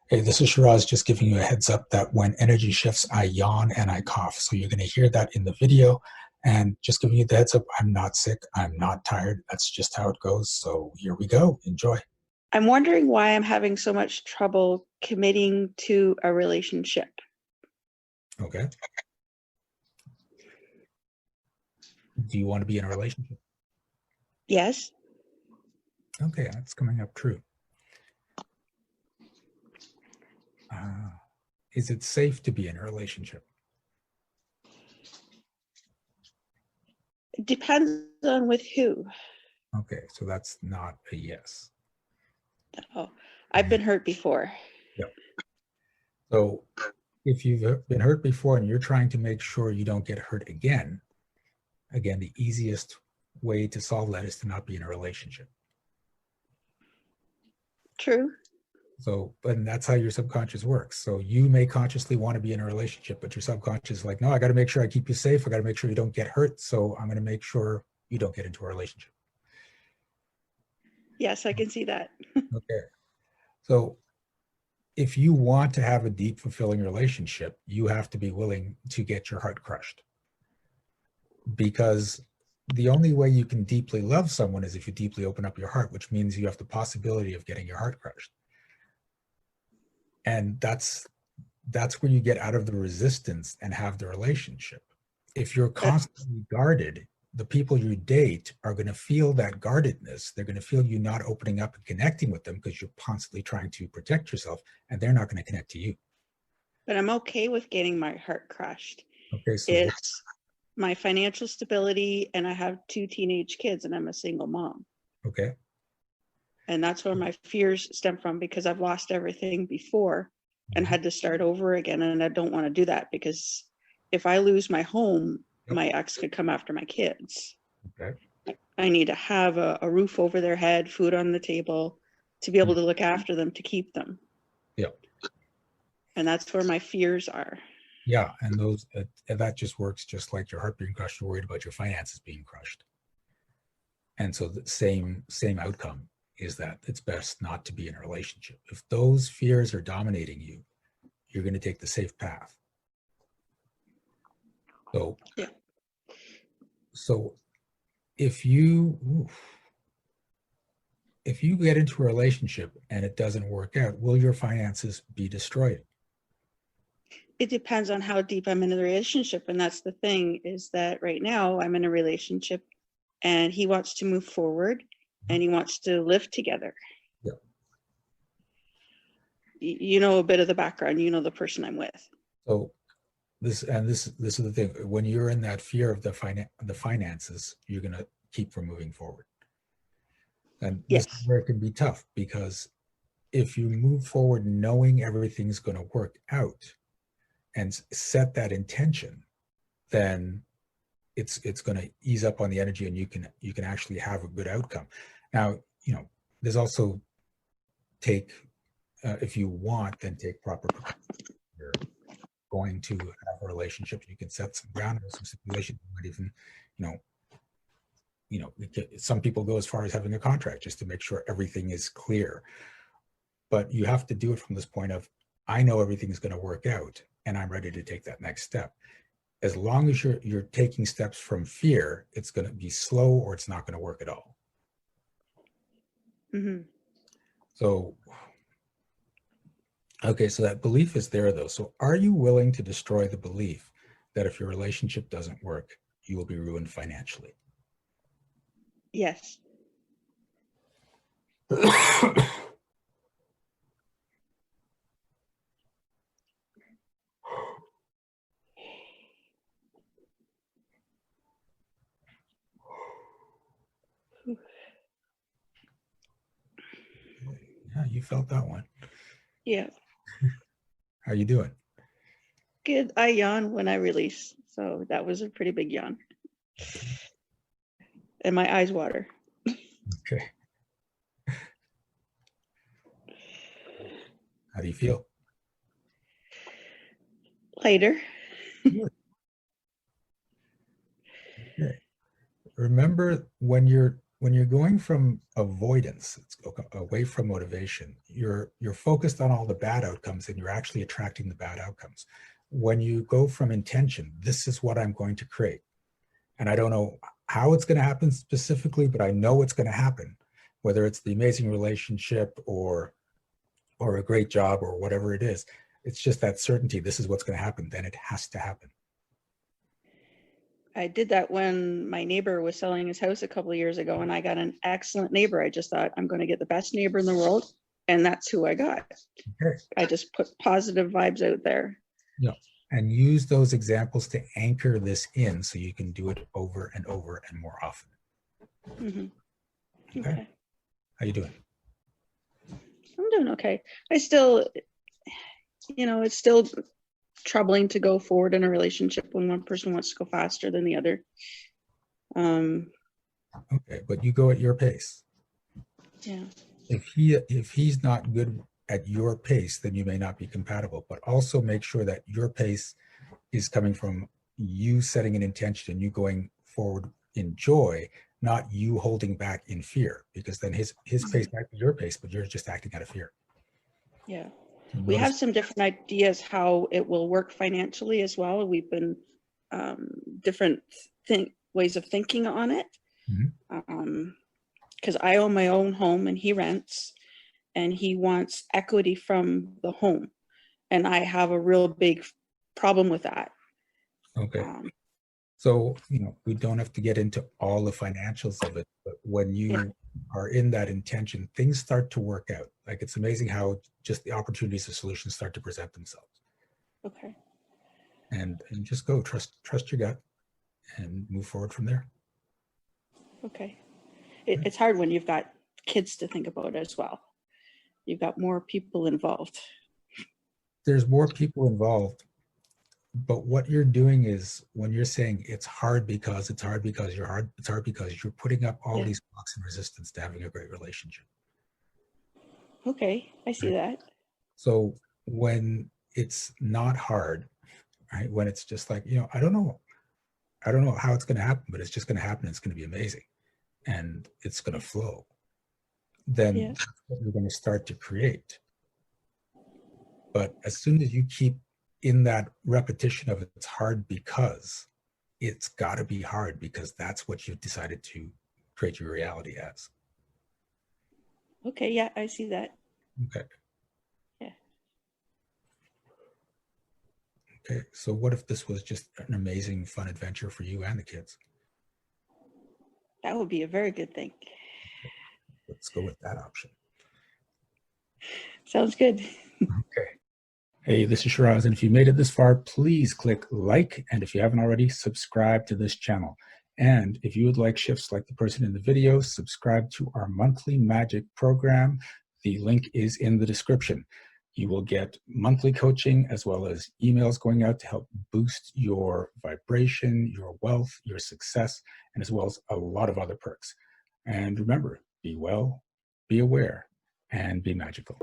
Hey, this is Shiraz just giving you a heads up that when energy shifts, I yawn and I cough. So you're going to hear that in the video. And just giving you the heads up, I'm not sick. I'm not tired. That's just how it goes. So here we go. Enjoy. I'm wondering why I'm having so much trouble committing to a relationship. Okay. Do you want to be in a relationship? Yes, Okay, that's coming up true. Uh, is it safe to be in a relationship? it depends on with who. Okay, so that's not a yes. Oh, I've been hurt before. Yep. So if you've been hurt before and you're trying to make sure you don't get hurt again, the easiest way to solve that is to not be in a relationship. True. So, but that's how your subconscious works. So you may consciously want to be in a relationship, but your subconscious is like, no, I got to make sure I keep you safe. I got to make sure you don't get hurt. So I'm going to make sure you don't get into a relationship. Yes, I can see that. Okay. So if you want to have a deep, fulfilling relationship, you have to be willing to get your heart crushed. Because the only way you can deeply love someone is if you deeply open up your heart, which means you have the possibility of getting your heart crushed. And that's where you get out of the resistance and have the relationship. If you're constantly guarded, the people you date are going to feel that guardedness. They're going to feel you not opening up and connecting with them because you're constantly trying to protect yourself, and they're not going to connect to you. But I'm okay with getting my heart crushed. Okay, so It's my financial stability, and I have 2 teenage kids, and I'm a single mom. okay. And that's where my fears stem from, because I've lost everything before and had to start over again. And I don't want to do that, because if I lose my home, my ex could come after my kids. Okay. I need to have a roof over their head, food on the table, to be able to look after them, to keep them. Yeah. And that's where my fears are. Yeah, and those that just works just like your heart being crushed. You're worried about your finances being crushed, and so the same outcome is that it's best not to be in a relationship. If those fears are dominating you, you're going to take the safe path. So, yeah. So if you get into a relationship and it doesn't work out, will your finances be destroyed? It depends on how deep I'm in the relationship. And that's the thing, is that right now I'm in a relationship and he wants to move forward and he wants to live together. Yeah. You know a bit of the background, you know the person I'm with. So this is the thing. When you're in that fear of the finances, you're going to keep from moving forward. And this is where it can be tough, because if you move forward knowing everything's going to work out and set that intention, then it's going to ease up on the energy, and you can actually have a good outcome. Now, there's also if you want, then take proper precautions. You're going to have a relationship, you can set some ground rules, some stipulations. You might even, some people go as far as having a contract just to make sure everything is clear. But you have to do it from this point of, I know everything's going to work out and I'm ready to take that next step. As long as you're taking steps from fear, it's going to be slow, or it's not going to work at all. Mm-hmm. So, okay, so that belief is there though. So are you willing to destroy the belief that if your relationship doesn't work, you will be ruined financially? Yes. Yeah, you felt that one. Yeah. How you doing? Good. I yawn when I release. So that was a pretty big yawn. And my eyes water. Okay. How do you feel? Lighter. Okay. Remember, when you're when you're going from avoidance away from motivation, you're focused on all the bad outcomes and you're actually attracting the bad outcomes. When you go from intention, this is what I'm going to create, and I don't know how it's going to happen specifically, but I know it's going to happen, whether it's the amazing relationship or a great job or whatever it is. It's just that certainty, this is what's going to happen, then it has to happen. I did that when my neighbor was selling his house a couple of years ago, and I got an excellent neighbor. I just thought, I'm going to get the best neighbor in the world, and that's who I got. Okay. I just put positive vibes out there. Yeah. And use those examples to anchor this in so you can do it over and over and more often. Mm-hmm. Okay. How you doing? I'm doing okay. I still, it's still troubling to go forward in a relationship when one person wants to go faster than the other. Okay, but you go at your pace. Yeah. If he's not good at your pace, then you may not be compatible, but also make sure that your pace is coming from you setting an intention and you going forward in joy, not you holding back in fear, because then his pace might be your pace, but you're just acting out of fear. Yeah. We have some different ideas how it will work financially as well. We've been different ways of thinking on it. Because I own my own home and he rents, and he wants equity from the home, and I have a real big problem with that. Okay. So, we don't have to get into all the financials of it, but when you are in that intention, things start to work out. Like, it's amazing how just the opportunities of solutions start to present themselves. Okay. And just go, trust your gut and move forward from there. Okay. It's hard when you've got kids to think about as well. You've got more people involved. There's more people involved. But what you're doing is, when you're saying it's hard because it's hard because you're putting up all these blocks and resistance to having a great relationship. Okay, I see that. So when it's not hard, right? When it's just like, I don't know how it's going to happen, but it's just going to happen. It's going to be amazing, and it's going to flow. Then that's what you're going to start to create. But as soon as you keep in that repetition of it's hard because, it's got to be hard because that's what you've decided to create your reality as. Okay, yeah, I see that. Okay. Yeah. Okay, so what if this was just an amazing, fun adventure for you and the kids? That would be a very good thing. Let's go with that option. Sounds good. Okay. Hey, this is Shiraz, and if you made it this far, please click like, and if you haven't already, subscribe to this channel. And if you would like shifts like the person in the video, subscribe to our monthly magic program. The link is in the description. You will get monthly coaching as well as emails going out to help boost your vibration, your wealth, your success, and as well as a lot of other perks. And remember, be well, be aware, and be magical.